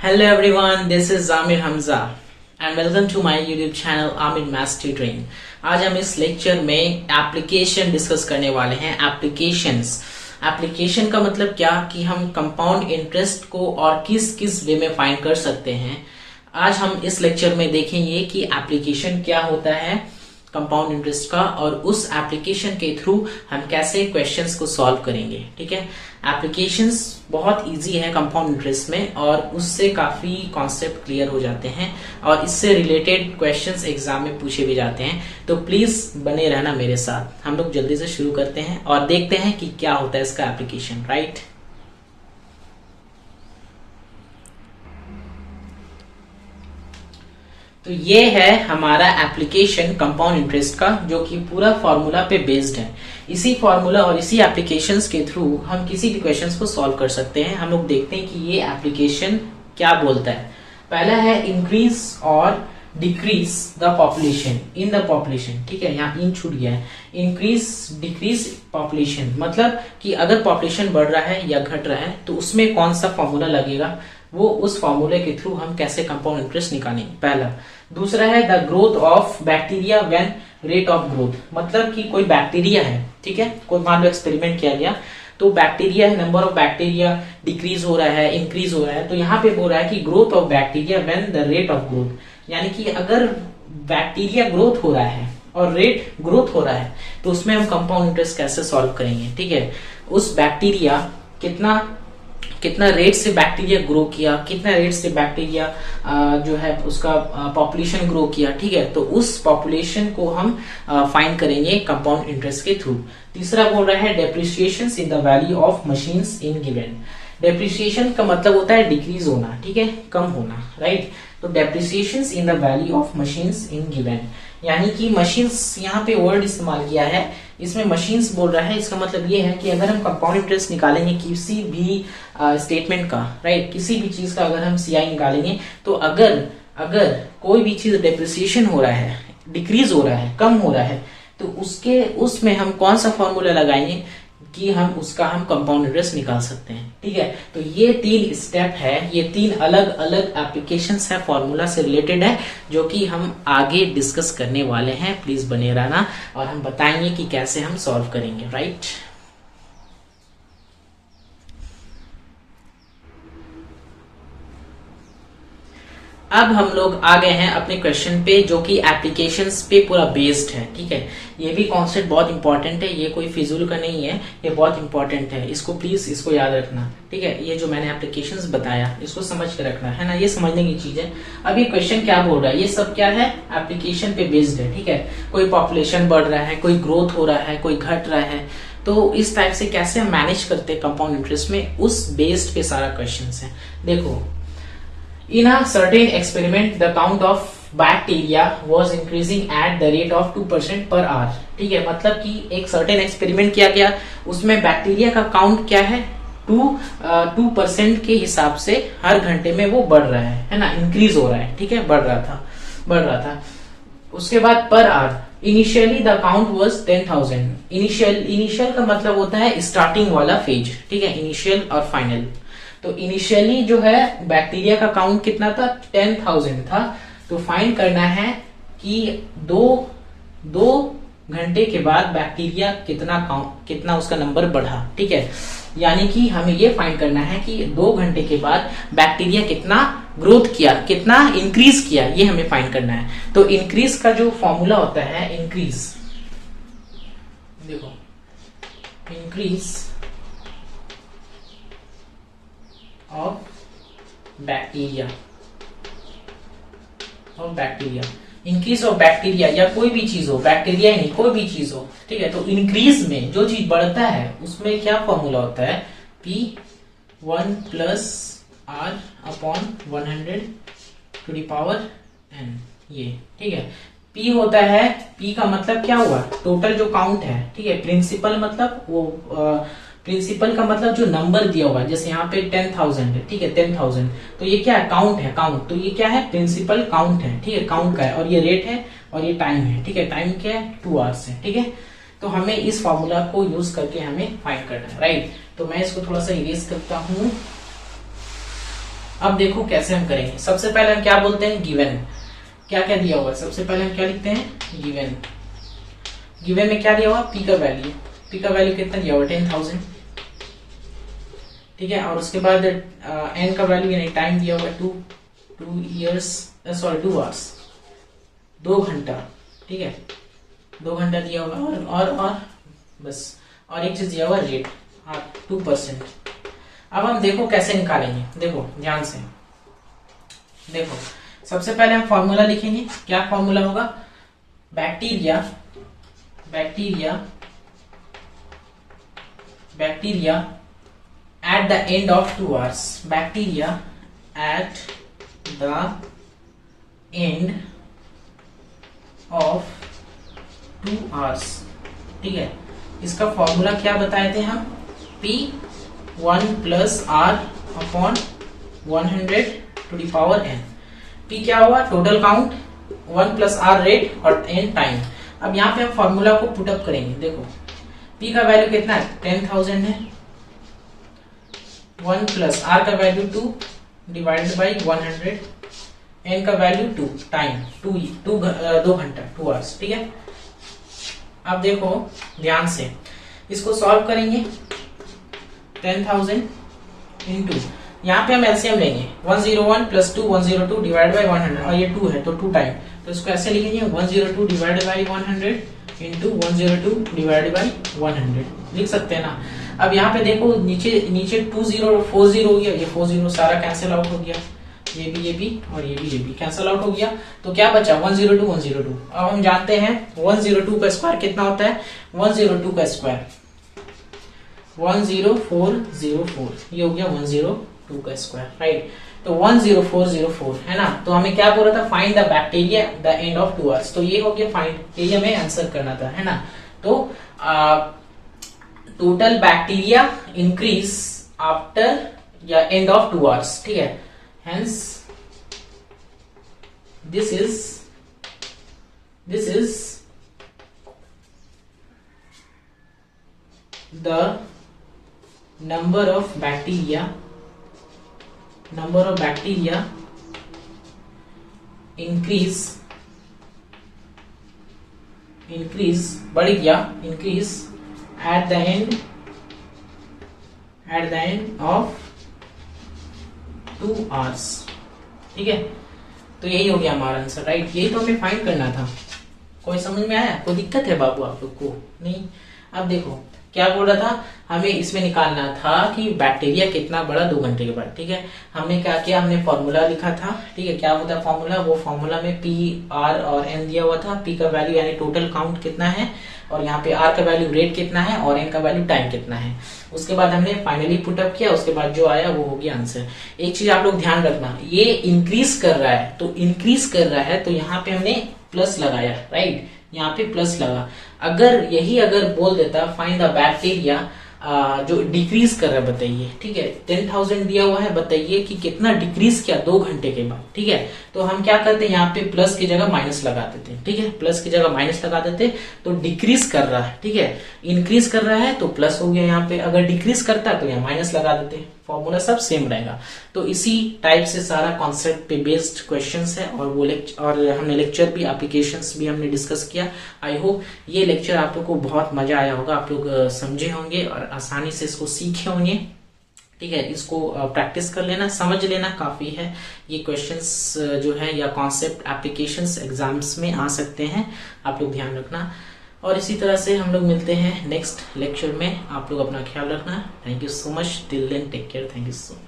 Hello everyone, this is Amir Hamza and welcome to my YouTube channel Amir Maths Tutoring। आज हम इस lecture में application discuss करने वाले हैं। एप्लीकेशन का मतलब क्या कि हम कंपाउंड इंटरेस्ट को और किस किस वे में फाइंड कर सकते हैं। आज हम इस लेक्चर में देखेंगे कि एप्लीकेशन क्या होता है कंपाउंड इंटरेस्ट का और उस एप्लीकेशन के थ्रू हम कैसे क्वेश्चंस को सॉल्व करेंगे। ठीक है, एप्लीकेशंस बहुत इजी है कंपाउंड इंटरेस्ट में और उससे काफी कॉन्सेप्ट क्लियर हो जाते हैं और इससे रिलेटेड क्वेश्चंस एग्जाम में पूछे भी जाते हैं। तो प्लीज बने रहना मेरे साथ। हम लोग जल्दी से शुरू करते हैं और देखते हैं कि क्या होता है इसका एप्लीकेशन। राइट, तो ये है हमारा एप्लीकेशन कंपाउंड इंटरेस्ट का, जो कि पूरा फॉर्मूला पे बेस्ड है। इसी फॉर्मूला और इसी एप्लीकेशंस के थ्रू हम किसी भी क्वेश्चंस को सॉल्व कर सकते हैं। हम लोग देखते हैं कि ये एप्लीकेशन क्या बोलता है। पहला है इंक्रीज और decrease the population in the population. ठीक है, यहाँ इन छूट गया है। इंक्रीज डिक्रीज पॉपुलेशन मतलब कि अगर पॉपुलेशन बढ़ रहा है या घट रहा है तो उसमें कौन सा फॉर्मूला लगेगा, वो उस फॉर्मूले के थ्रू हम कैसे कंपाउंड इंटरेस्ट निकालेंगे, पहला। दूसरा है the growth of bacteria when rate of growth, मतलब कि कोई बैक्टीरिया है, ठीक है, कोई मान लो एक्सपेरिमेंट किया गया तो बैक्टीरिया है, नंबर ऑफ बैक्टीरिया डिक्रीज हो रहा है, इंक्रीज हो रहा है, तो यहाँ पे बोल रहा है कि growth of bacteria when the rate of growth, यानी कि अगर बैक्टीरिया ग्रोथ हो रहा है और रेट ग्रोथ हो रहा है तो उसमें हम कंपाउंड इंटरेस्ट कैसे सॉल्व करेंगे। ठीक है, उस बैक्टीरिया कितना रेट से बैक्टीरिया ग्रो किया, कितना रेट से बैक्टीरिया जो है उसका पॉपुलेशन ग्रो किया। ठीक है, तो उस पॉपुलेशन को हम फाइंड करेंगे कंपाउंड इंटरेस्ट के थ्रू। तीसरा बोल रहा है depreciation in the value of machines in given. Depreciation का मतलब होता है डिक्रीज होना, ठीक है, कम होना। राइट, तो depreciation in the value of machines in given, यानी कि मशीन्स यहाँ पे वर्ड इस्तेमाल किया है, इसमें मशीन्स बोल रहा है। इसका मतलब ये है कि अगर हम कंपाउंड इंटरेस्ट निकालेंगे किसी भी स्टेटमेंट का, राइट, किसी भी चीज का अगर हम सीआई निकालेंगे तो अगर कोई भी चीज डेप्रिसिएशन हो रहा है, डिक्रीज हो रहा है, कम हो रहा है, तो उसमें हम कौन सा फॉर्मूला लगाएंगे कि हम कंपाउंड इंटरेस्ट निकाल सकते हैं। ठीक है, तो ये 3 स्टेप है, ये 3 अलग अलग एप्लीकेशंस है, फॉर्मूला से रिलेटेड है, जो कि हम आगे डिस्कस करने वाले हैं। प्लीज बने रहना और हम बताएंगे कि कैसे हम सॉल्व करेंगे। राइट, अब हम लोग आ गए हैं अपने क्वेश्चन पे, जो कि एप्लीकेशंस पे पूरा बेस्ड है। ठीक है, ये भी कॉन्सेप्ट बहुत इंपॉर्टेंट है, ये कोई फिजूल का नहीं है, ये बहुत इंपॉर्टेंट है, इसको प्लीज इसको याद रखना। ठीक है, ये जो मैंने एप्लीकेशंस बताया इसको समझ के रखना है ना, ये समझने की चीज है। अब ये क्वेश्चन क्या बोल रहा है, ये सब क्या है, एप्लीकेशन पे बेस्ड है। ठीक है, कोई पॉपुलेशन बढ़ रहा है, कोई ग्रोथ हो रहा है, कोई घट रहा है, तो इस टाइप से कैसे हम मैनेज करते हैं कंपाउंड इंटरेस्ट में, उस बेस्ड पे सारा क्वेश्चन है। देखो, in a certain experiment the count of bacteria was increasing at the rate of 2% per hour। ठीक है, मतलब कि एक सर्टेन एक्सपेरिमेंट किया गया, उसमें बैक्टीरिया का काउंट क्या है, 2% के हिसाब से हर घंटे में वो बढ़ रहा है ना, इंक्रीज हो रहा है। ठीक है, बढ़ रहा था। उसके बाद per hour initially the count was 10,000। Initial का मतलब होता है स्टार्टिंग वाला फेज। ठीक है, इनिशियल और फाइनल। तो इनिशियली जो है बैक्टीरिया का काउंट कितना था, 10,000 था। तो फाइंड करना है कि दो घंटे के बाद बैक्टीरिया कितना उसका नंबर बढ़ा। ठीक है, यानी कि हमें ये फाइंड करना है कि 2 घंटे के बाद बैक्टीरिया कितना ग्रोथ किया, कितना इंक्रीज किया, ये हमें फाइंड करना है। तो इंक्रीज का जो फॉर्मूला होता है, इंक्रीज, देखो, increase of bacteria increase of bacteria या कोई भी चीज हो, बैक्टीरिया ही नहीं, कोई भी चीज हो। ठीक है, तो इंक्रीज में जो चीज बढ़ता है उसमें क्या फॉर्मूला होता है, P1 plus R upon 100 to the power n, ये। ठीक है, P होता है, P का मतलब क्या हुआ, टोटल जो काउंट है। ठीक है, प्रिंसिपल मतलब वो प्रिंसिपल का मतलब जो नंबर दिया हुआ है, जैसे यहाँ पे 10,000 है। ठीक है, 10,000, तो ये क्या है, काउंट है, काउंट। तो ये क्या है, प्रिंसिपल काउंट है। ठीक है, काउंट का है, और ये रेट है और ये टाइम है। ठीक है, टाइम क्या है, 2 आवर्स है। ठीक है, तो हमें इस फॉर्मूला को यूज करके हमें फाइंड करना है। राइट, तो मैं इसको थोड़ा सा इरेज करता हूं। अब देखो कैसे हम करेंगे। सबसे पहले हम क्या बोलते हैं, गिवन। क्या क्या दिया हुआ है, सबसे पहले हम क्या लिखते हैं, गिवन। गिवन में क्या दिया हुआ, पी का वैल्यू। पी का वैल्यू कितना दिया हुआ, 10,000, ठीक है। और उसके बाद एन का वैल्यू यानी टाइम दिया हुआ 2 आवर्स, 2 घंटा, ठीक है, 2 घंटा दिया हुआ। और बस, और एक चीज दिया हुआ रेट 2%। अब हम देखो कैसे निकालेंगे, देखो ध्यान से देखो। सबसे पहले हम फॉर्मूला लिखेंगे। क्या फॉर्मूला होगा, bacteria at the end of 2 hours, bacteria at the end of 2 hours, ठीक है। इसका फॉर्मूला क्या बताए थे हम, P1 + R upon 100 to the power n। P क्या हुआ, टोटल काउंट, 1 + R रेट और n टाइम। अब यहाँ पे हम फॉर्मूला को पुटअप करेंगे। देखो P का वैल्यू कितना है, 10,000 है, 1 + R का वैल्यू 2 डिवाइडेड बाई 100, n का वैल्यू 2, टाइम 2 घंटा, 2 आवर्स, ठीक है। अब देखो ध्यान से इसको सॉल्व करेंगे। 10,000 इंटू, यहाँ पे हम एलसीएम लेंगे, 101 + 2 102 डिवाइड बाई 100, और ये 2 है तो 2 टाइम, तो इसको ऐसे लिखेंगे 102 divide by 100 into 102 divide by 100, लिख सकते हैं ना। अब यहाँ पे देखो नीचे 2040 हो गया, ये 40 सारा कैंसिल आउट हो गया, ये भी और ये भी कैंसिल आउट हो गया, तो क्या बचा, 102। अब हम जानते हैं 102 का स्क्वायर कितना होता है, 102 का स्क्वायर 10404, ये हो गया 102 का स्क्वायर, राइट। तो 10404 है ना। तो हमें क्या बोल रहा था, find the bacteria the end of 2 hours, तो ये हो गया फाइंड, ये हमें आंसर करना था, है ना। तो टोटल बैक्टीरिया इंक्रीज आफ्टर या एंड ऑफ 2 आवर्स, ठीक है। Hence, this is the number of bacteria increase बढ़ गया, increase at the end of 2 hours, ठीक है। तो यही हो गया हमारा आंसर, राइट। यही तो हमें फाइंड करना था। कोई समझ में आया, कोई दिक्कत है बाबू आप लोग को, नहीं। अब देखो क्या बोल रहा था, हमें इसमें निकालना था कि बैक्टीरिया कितना बड़ा 2 घंटे के बाद, ठीक है। हमने क्या किया, हमने फॉर्मूला लिखा था, ठीक है। क्या होता है फॉर्मूला, वो फॉर्मूला में P, R और N दिया हुआ था। P का वैल्यू यानी टोटल काउंट कितना है, और यहाँ पे R का वैल्यू रेट कितना है, और N का वैल्यू टाइम कितना है। उसके बाद हमने फाइनली पुटअप किया, उसके बाद जो आया वो हो गया आंसर। एक चीज आप लोग ध्यान रखना, ये इंक्रीज कर रहा है, तो यहाँ पे हमने प्लस लगाया, राइट, यहाँ पे प्लस लगा। अगर बोल देता फाइंड द बैक्टीरिया जो डिक्रीज कर रहा है, बताइए, ठीक है। 10,000 दिया हुआ है, बताइए कि कितना डिक्रीज किया 2 घंटे के बाद, ठीक है। तो हम क्या करते हैं, यहाँ पे प्लस की जगह माइनस लगा देते हैं, ठीक है। प्लस की जगह माइनस लगा देते, तो डिक्रीज कर रहा है, ठीक है। इंक्रीज कर रहा है तो प्लस हो गया यहाँ पे, अगर डिक्रीज करता है तो यहाँ माइनस लगा देते। फॉर्मूला सब सेम रहेगा। तो इसी टाइप से सारा कॉन्सेप्ट पे बेस्ड क्वेश्चंस है, और वो और हमने लेक्चर भी, एप्लीकेशंस भी हमने डिस्कस किया। आई होप ये लेक्चर आप लोग को बहुत मजा आया होगा, आप लोग समझे होंगे और आसानी से इसको सीखे होंगे, ठीक है। इसको प्रैक्टिस कर लेना, समझ लेना काफी है। ये क्वेश्चंस जो है या कॉन्सेप्ट एप्लीकेशंस एग्जाम्स में आ सकते हैं, आप लोग ध्यान रखना। और इसी तरह से हम लोग मिलते हैं नेक्स्ट लेक्चर में। आप लोग अपना ख्याल रखना। Thank you so much, till then take care, thank you so much.